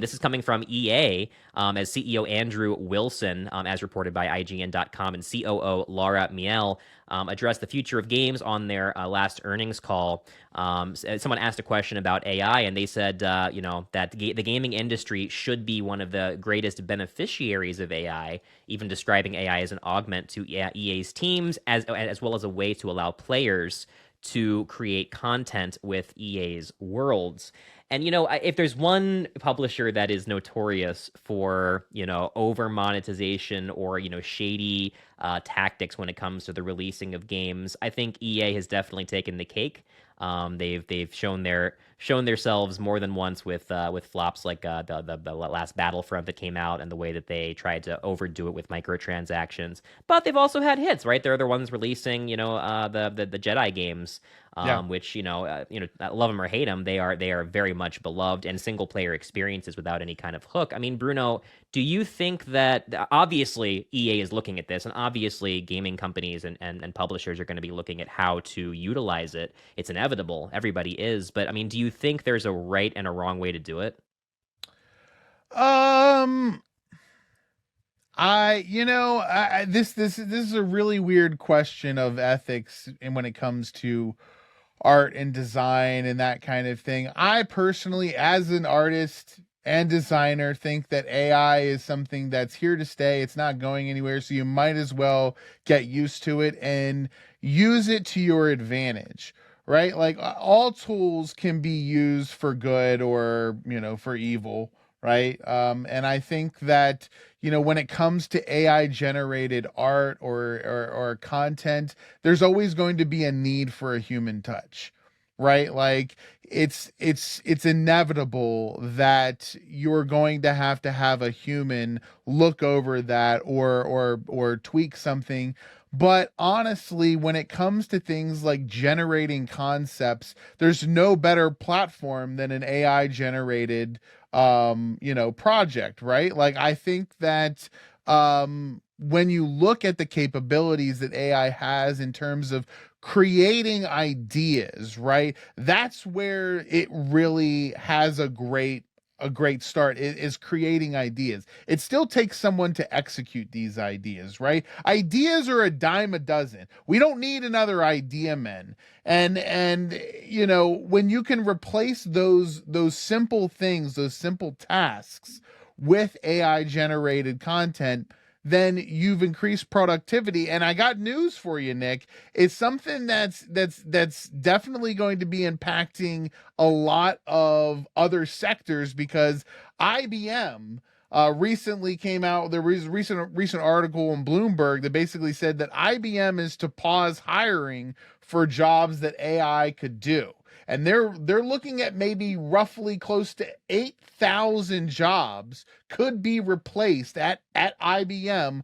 This is coming from EA, as CEO Andrew Wilson, as reported by IGN.com, and COO Laura Miele addressed the future of games on their last earnings call. Someone asked a question about AI, and they said, that the gaming industry should be one of the greatest beneficiaries of AI, even describing AI as an augment to EA's teams, as well as a way to allow players to create content with EA's worlds. And if there's one publisher that is notorious for over monetization or shady tactics when it comes to the releasing of games, I think EA has definitely taken the cake. They've shown themselves more than once with flops like the last Battlefront that came out, and the way that they tried to overdo it with microtransactions. But they've also had hits, right? They're the ones releasing the Jedi games, Yeah. which love them or hate them, they are very much beloved, and single player experiences without any kind of hook. I mean, Bruno, do you think that obviously EA is looking at this, and obviously gaming companies and publishers are going to be looking at how to utilize it? It's inevitable. Everybody is. But I mean, do you think there's a right and a wrong way to do it? Um, this is a really weird question of ethics, and when it comes to art and design and that kind of thing. I personally, as an artist and designer, think that AI is something that's here to stay. It's not going anywhere, so you might as well get used to it and use it to your advantage. Right? Like all tools can be used for good or, for evil, right? And I think that, when it comes to AI generated art or content, there's always going to be a need for a human touch, right? Like it's inevitable that you're going to have a human look over that or tweak something. But honestly, when it comes to things like generating concepts, there's no better platform than an AI generated project, right? Like I think that when you look at the capabilities that AI has in terms of creating ideas, right? That's where it really has a great start is creating ideas. It still takes someone to execute these ideas, right? Ideas are a dime a dozen. We don't need another idea man. And when you can replace those simple things, those simple tasks with AI generated content, then you've increased productivity. And I got news for you, Nick. It's something that's definitely going to be impacting a lot of other sectors because IBM recently came out. There was a recent article in Bloomberg that basically said that IBM is to pause hiring for jobs that AI could do. And they're looking at maybe roughly close to 8,000 jobs could be replaced at IBM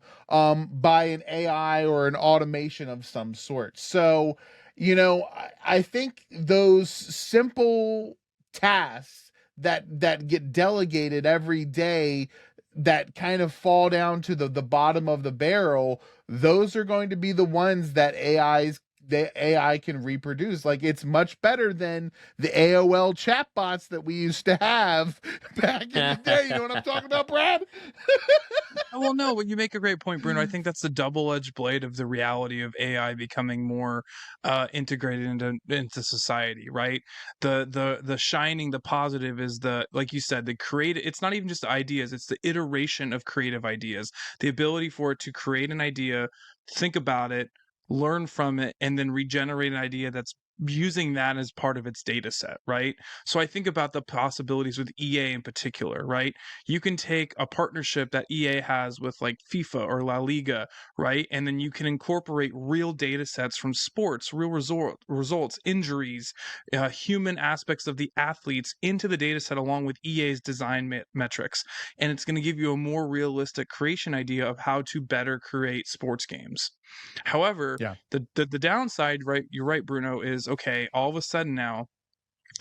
by an AI or an automation of some sort. So, I think those simple tasks that get delegated every day that kind of fall down to the bottom of the barrel, those are going to be the ones that the AI can reproduce. Like it's much better than the AOL chatbots that we used to have back in the day. You know what I'm talking about, Brad? Oh, well, no, but you make a great point, Bruno. I think that's the double-edged blade of the reality of AI becoming more integrated into society, right? The shining, the positive is the, like you said, the creative. It's not even just ideas; it's the iteration of creative ideas, the ability for it to create an idea, think about it, learn from it, and then regenerate an idea that's using that as part of its data set, right? So I think about the possibilities with EA in particular, right? You can take a partnership that EA has with like FIFA or La Liga, right? And then you can incorporate real data sets from sports, real results, injuries, human aspects of the athletes into the data set along with EA's design metrics. And it's going to give you a more realistic creation idea of how to better create sports games. However, Yeah. the downside, right? You're right, Bruno, is okay, all of a sudden now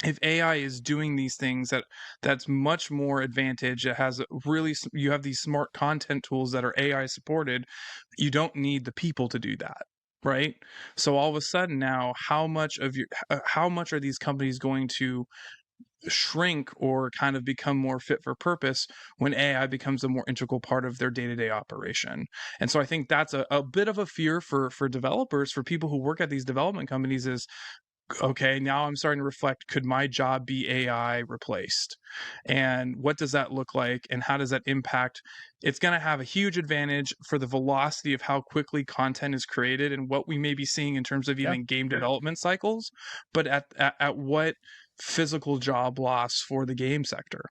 if AI is doing these things that's much more advantage, it has really you have these smart content tools that are AI supported, you don't need the people to do that, right? So all of a sudden now, how much are these companies going to shrink or kind of become more fit for purpose when AI becomes a more integral part of their day-to-day operation. And so I think that's a bit of a fear for developers, for people who work at these development companies, is okay, now I'm starting to reflect, could my job be AI replaced? And what does that look like? And how does that impact? It's going to have a huge advantage for the velocity of how quickly content is created and what we may be seeing in terms of Yeah. even game development cycles, but at what physical job loss for the game sector.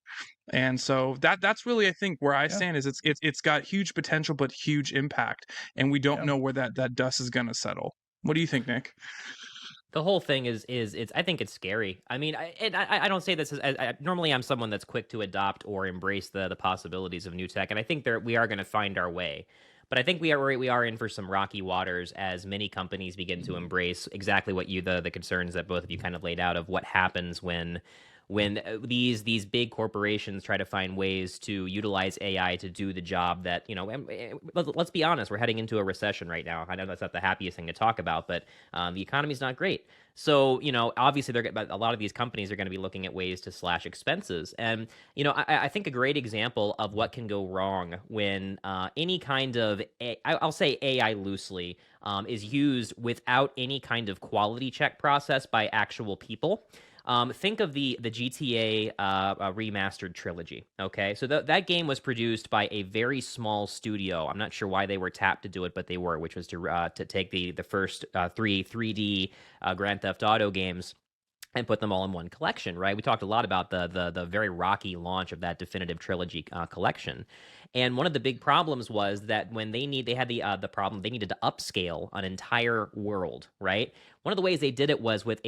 And so that's really, I think, where I stand, is it's got huge potential but huge impact, and we don't Yeah. know where that dust is going to settle. What do you think, Nick? The whole thing is it's I think it's scary. I mean, I don't say this as normally I'm someone that's quick to adopt or embrace the possibilities of new tech, and I think we are going to find our way. But I think we are in for some rocky waters as many companies begin to embrace exactly what the concerns that both of you kind of laid out of what happens when these big corporations try to find ways to utilize AI to do the job that, let's be honest, we're heading into a recession right now. I know that's not the happiest thing to talk about, but the economy's not great. So, obviously a lot of these companies are going to be looking at ways to slash expenses. And, I think a great example of what can go wrong when any kind of, I'll say AI loosely, is used without any kind of quality check process by actual people. Think of the GTA remastered trilogy. Okay, so that game was produced by a very small studio. I'm not sure why they were tapped to do it, but they were, which was to take the first three 3D Grand Theft Auto games and put them all in one collection, right? We talked a lot about the very rocky launch of that definitive trilogy collection, and one of the big problems was that when they had the problem, they needed to upscale an entire world, right? One of the ways they did it was with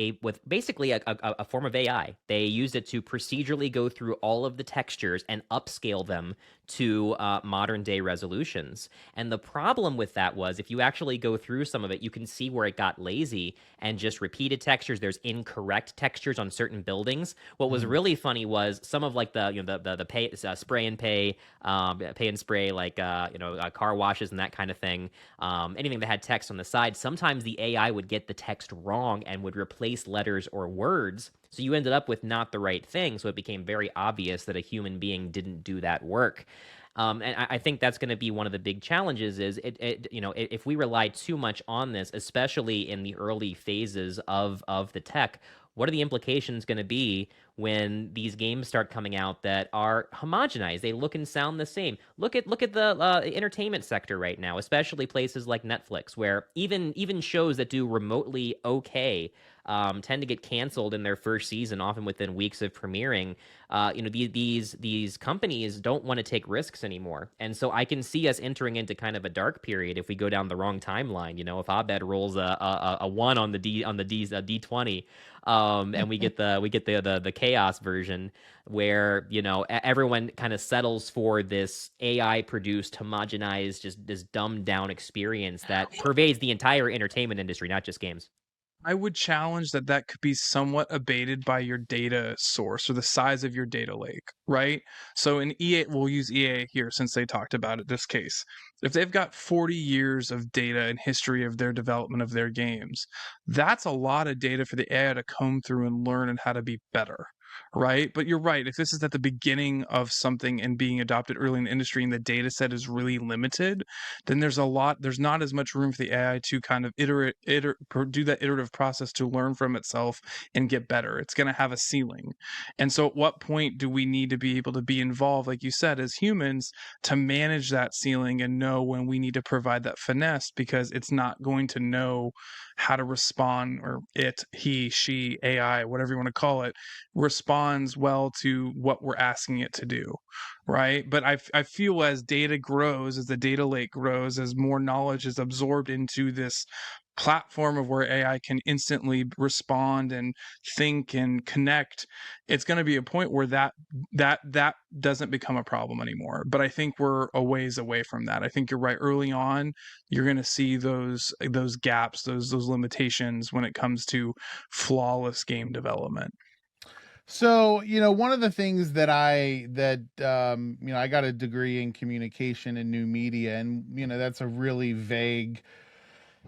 basically a form of AI. They used it to procedurally go through all of the textures and upscale them to modern day resolutions. And the problem with that was, if you actually go through some of it, you can see where it got lazy and just repeated textures. There's incorrect textures on certain buildings. What was really funny was some of like the pay, spray and pay and spray, like car washes and that kind of thing. Anything that had text on the side, sometimes the AI would get the text wrong and would replace letters or words. So you ended up with not the right thing. So it became very obvious that a human being didn't do that work. And I think that's going to be one of the big challenges. Is if we rely too much on this, especially in the early phases of the tech, what are the implications going to be when these games start coming out that are homogenized? They look and sound the same. Look at the entertainment sector right now, especially places like Netflix, where even shows that do remotely okay tend to get canceled in their first season, often within weeks of premiering. These companies don't want to take risks anymore, and so I can see us entering into kind of a dark period if we go down the wrong timeline. If Abed rolls a 1 on the D20, and we get the chaos version where everyone kind of settles for this AI produced, homogenized, just this dumbed down experience that pervades the entire entertainment industry, not just games. I would challenge that could be somewhat abated by your data source or the size of your data lake, right? So in EA, we'll use EA here since they talked about it, this case. If they've got 40 years of data and history of their development of their games, that's a lot of data for the AI to comb through and learn and how to be better. Right. But you're right. If this is at the beginning of something and being adopted early in the industry and the data set is really limited, then there's not as much room for the AI to kind of do that iterative process to learn from itself and get better. It's going to have a ceiling. And so at what point do we need to be able to be involved, like you said, as humans, to manage that ceiling and know when we need to provide that finesse, because it's not going to know how to respond, or he, she, AI, whatever you want to call it, responds well to what we're asking it to do, right? But I feel as data grows, as the data lake grows, as more knowledge is absorbed into this platform of where AI can instantly respond and think and connect, it's going to be a point where that doesn't become a problem anymore. But I think we're a ways away from that. I think you're right. Early on, you're going to see those gaps, those limitations when it comes to flawless game development. So, one of the things that I got a degree in communication and new media, and that's a really vague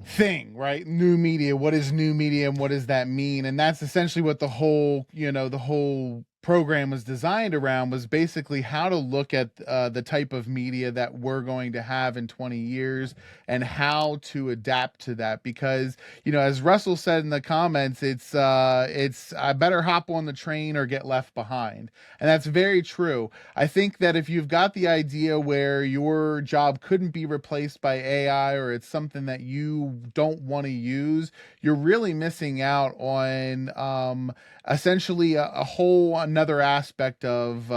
thing, right? New media. What is new media and what does that mean? And that's essentially what the whole program was designed around was basically how to look at the type of media that we're going to have in 20 years and how to adapt to that. Because, you know, as Russell said in the comments, it's I better hop on the train or get left behind. And that's very true. I think that if you've got the idea where your job couldn't be replaced by AI, or it's something that you don't want to use, you're really missing out on essentially a whole another aspect of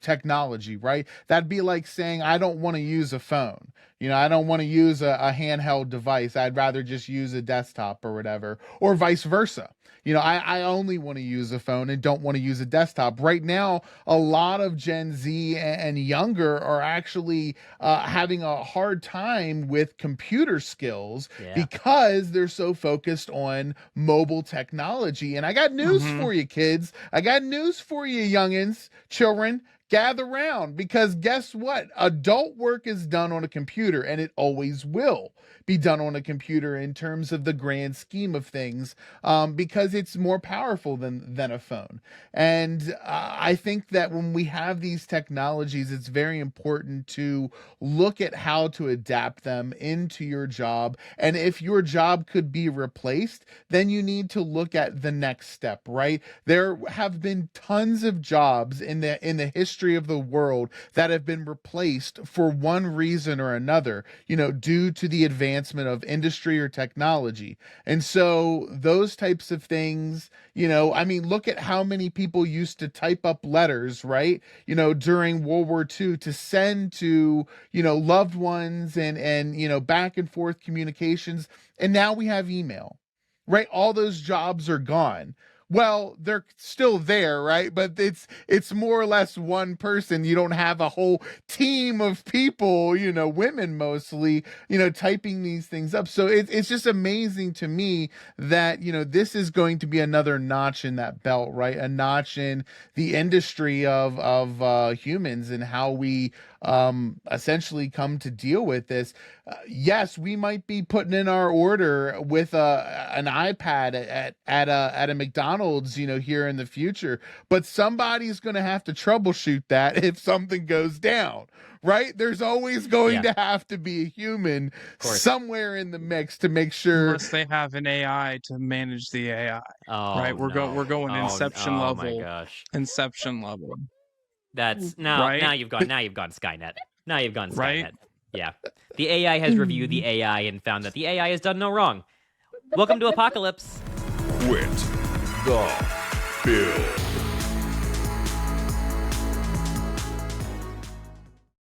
technology, right? That'd be like saying I don't want to use a phone. You know, I don't want to use a handheld device. I'd rather just use a desktop or whatever, or vice versa. You know, I only want to use a phone and don't want to use a desktop. Right now, a lot of Gen Z and younger are actually having a hard time with computer skills because they're so focused on mobile technology. And I got news for you, kids. I got news for you, youngins, children. Gather round, because guess what? Adult work is done on a computer, and it always will be done on a computer in terms of the grand scheme of things, because it's more powerful than a phone. And I think that when we have these technologies, it's very important to look at how to adapt them into your job. And if your job could be replaced, then you need to look at the next step, right? There have been tons of jobs in the history of the world that have been replaced for one reason or another, you know, due to the advancement of industry or technology. And so those types of things, you know, I mean, look at how many people used to type up letters, right? You know, during World War II to send to, you know, loved ones and, you know, back and forth communications. And now we have email, right? All those jobs are gone. Well, they're still there, right? But it's more or less one person. You don't have a whole team of people, you know, women mostly, you know, typing these things up. So it's just amazing to me that, you know, this is going to be another notch in that belt, right? A notch in the industry of humans and how we essentially come to deal with this. Yes, we might be putting in our order with an iPad at a McDonald's, you know, here in the future, but somebody's going to have to troubleshoot that if something goes down, right? There's always going to have to be a human somewhere in the mix to make sure. Unless they have an AI to manage the AI, right? We're going Inception level. Oh my gosh, Inception level. That's now you've gone Skynet. Now you've gone Skynet. Right? Yeah. The AI has reviewed the AI and found that the AI has done no wrong. Welcome to Apocalypse. Quit the Bill.